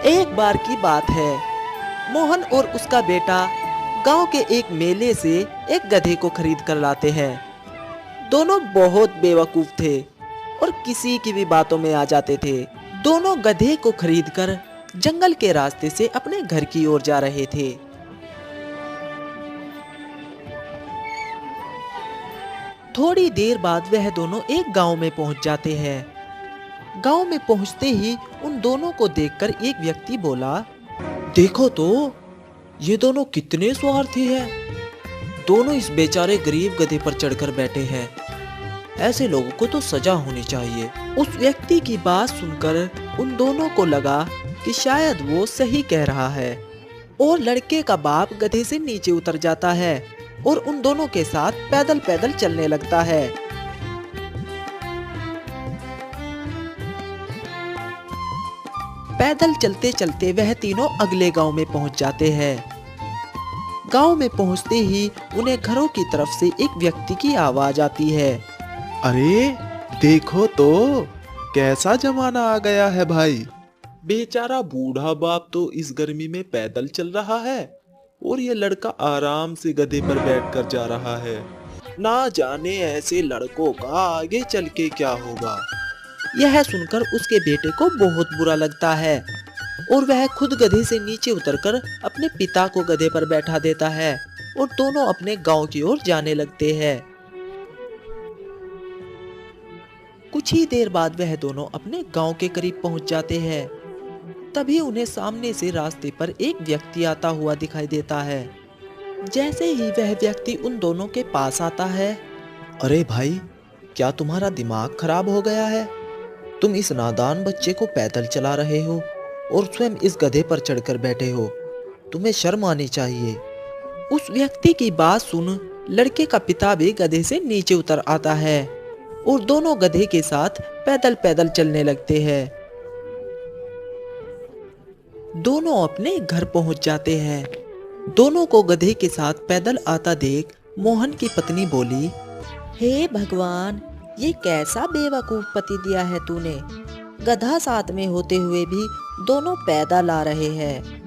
एक बार की बात है, मोहन और उसका बेटा गांव के एक मेले से एक गधे को खरीद कर लाते हैं। दोनों बहुत बेवकूफ थे और किसी की भी बातों में आ जाते थे। दोनों गधे को खरीदकर जंगल के रास्ते से अपने घर की ओर जा रहे थे। थोड़ी देर बाद वह दोनों एक गांव में पहुंच जाते हैं। गांव में पहुंचते ही उन दोनों को देखकर एक व्यक्ति बोला, देखो तो, ये दोनों कितने स्वार्थी हैं। दोनों इस बेचारे गरीब गधे पर चढ़कर बैठे हैं। ऐसे लोगों को तो सजा होनी चाहिए। उस व्यक्ति की बात सुनकर उन दोनों को लगा कि शायद वो सही कह रहा है और लड़के का बाप गधे से नीचे उतर जाता है और उन दोनों के साथ पैदल पैदल चलने लगता है। पैदल चलते चलते वह तीनों अगले गांव में पहुंच जाते हैं। गांव में पहुंचते ही उन्हें घरों की तरफ से एक व्यक्ति की आवाज आती है, अरे देखो तो, कैसा जमाना आ गया है भाई। बेचारा बूढ़ा बाप तो इस गर्मी में पैदल चल रहा है और ये लड़का आराम से गधे पर बैठकर जा रहा है। ना जाने ऐसे लड़कों का आगे चल के क्या होगा। यह सुनकर उसके बेटे को बहुत बुरा लगता है और वह खुद गधे से नीचे उतरकर अपने पिता को गधे पर बैठा देता है और दोनों अपने गांव की ओर जाने लगते हैं। कुछ ही देर बाद वह दोनों अपने गांव के करीब पहुंच जाते हैं। तभी उन्हें सामने से रास्ते पर एक व्यक्ति आता हुआ दिखाई देता है। जैसे ही वह व्यक्ति उन दोनों के पास आता है, अरे भाई, क्या तुम्हारा दिमाग खराब हो गया है? तुम इस नादान बच्चे को पैदल चला रहे हो और स्वयं इस गधे पर चढ़कर बैठे हो। तुम्हें शर्म आनी चाहिए। उस व्यक्ति की बात सुन लड़के का पिता भी गधे से नीचे उतर आता है और दोनों गधे के साथ पैदल पैदल चलने लगते हैं। दोनों अपने घर पहुंच जाते हैं। दोनों को गधे के साथ पैदल आता देख मोहन की पत्नी बोली, हे भगवान, ये कैसा बेवकूफ पति दिया है तूने। गधा साथ में होते हुए भी दोनों पैदल आ रहे हैं।